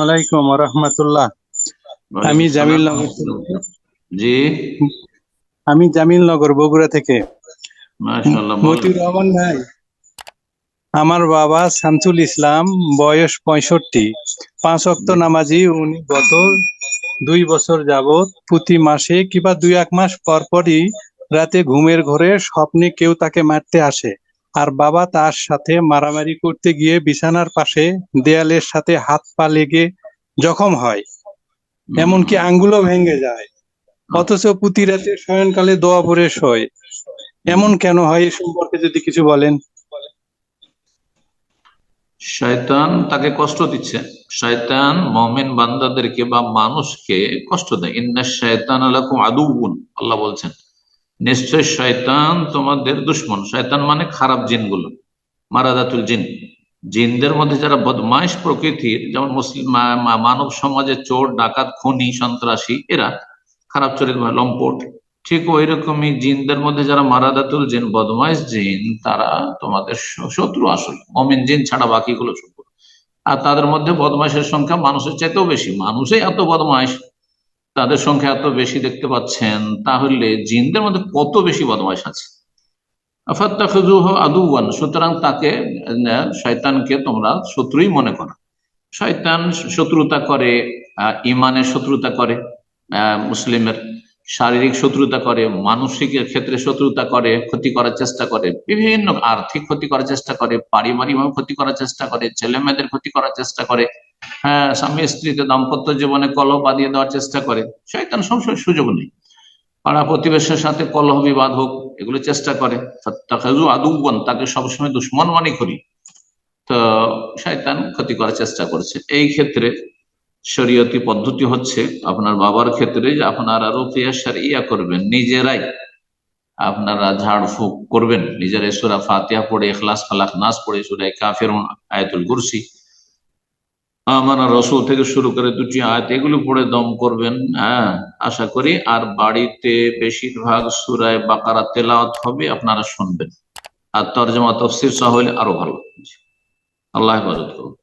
আলাইকুম রহমতুল্লাহ। আমি জামিলনগর জি, আমি জামিলনগর বগুড়া থেকে। মাশাআল্লাহ। মতিউর রহমান ভাই, আমার বাবা শামসুল ইসলাম, বয়স 65, 5 ওয়াক্ত নামাজি। উনি গত 2 বছর যাবৎ প্রতি মাসে কিংবা 2-1 মাস পর পরই রাতে ঘুমের ঘোরে স্বপ্নে কেউ তাকে মারতে আসে, আর বাবা তার সাথে মারামারি করতে গিয়ে বিছানার পাশে দেয়ালের সাথে হাত পা লেগে জখম হয়, এমনকি আঙ্গুলও ভেঙে যায়। অথচ প্রতি রাতে শয়নকালে দোয়া পড়ে শোয়। এমন কেন হয়, এ সম্পর্কে যদি কিছু বলেন। শয়তান তাকে কষ্ট দিচ্ছে। শয়তান মুমিন বান্দাদেরকে বা মানুষকে কষ্ট দেয়। ইন্নাশ শায়তানা লাকুম আদুউন, আল্লাহ বলছেন নিশ্চয় শয়তান তোমাদের দুশমন। শয়তান মানে খারাপ জিনগুলো, মারাদাতুল জিন। জিনদের মধ্যে যারা বদমাইশ প্রকৃতির, যেমন মুসলিম মানব সমাজে চোর ডাকাত খুনি সন্ত্রাসী, এরা খারাপ চরিত্র লম্পট, ঠিক ওই রকমই জিনদের মধ্যে যারা মারাদাতুল জিন বদমাইশ জিন, তারা তোমাদের শত্রু। আসলে মমিন জিন ছাড়া বাকিগুলো শত্রু। আর তাদের মধ্যে বদমাইশের সংখ্যা মানুষের চাইতেও বেশি। মানুষই এত বদমাইশ, তাদের সংখ্যা এত বেশি দেখতে পাচ্ছেন, তাহলে জিনদের মধ্যে কত বেশি বদমাইশ আছে। ফাত্তাখিযুহু আদুওয়ান, সুতরাং তাকে, শয়তানকে তোমরা শত্রুই মনে করো। শয়তান শত্রুতা করে, ইমানের শত্রুতা করে, মুসলিমের শারীরিক শত্রুতা করে, মানসিক ক্ষেত্রে শত্রুতা করে, ক্ষতি করার চেষ্টা করে, বিভিন্ন আর্থিক ক্ষতি করার চেষ্টা করে, পারিবারিক ভাবে ক্ষতি করার চেষ্টা করে, ছেলে মেয়েদের ক্ষতি করার চেষ্টা করে, হ্যাঁ, স্বামী স্ত্রীতে দাম্পত্য জীবনে কলহ বাঁধিয়ে দেওয়ার চেষ্টা করে। শয়তান সবসময় সুযোগ নেই, পাড়া প্রতিবেশীর সাথে কলহ বিবাদ হোক, এগুলো চেষ্টা করে। ফাত্তাখিযু আদুওয়ান, তাকে সবসময় দুশমন মনে করি। তো শয়তান ক্ষতি করার চেষ্টা করছে। এই ক্ষেত্রে শরীয়তি পদ্ধতি হচ্ছে, আপনার বাবার ক্ষেত্রে যে আপনারা রুকিয়া শরঈয়া করবেন, নিজেরাই আপনারা ঝাড়ফুঁক করবেন, নিজেরাই সূরা ফাতিহা পড়ে, ইখলাস ফালাক নাস পড়ে, সূরা কাফিরুন, আয়াতুল কুরসি, আমানা রসুল থেকে শুরু করে 2টি আয়াত, এগুলো পড়ে দম করবেন। হ্যাঁ, আশা করি। আর বাড়িতে বেশিরভাগ সূরা বাকারা তেলাওয়াত হবে, আপনারা শুনবেন। আর তরজমা তফসির সহ হলে আরো ভালো। আল্লাহ হেফাজত করুন।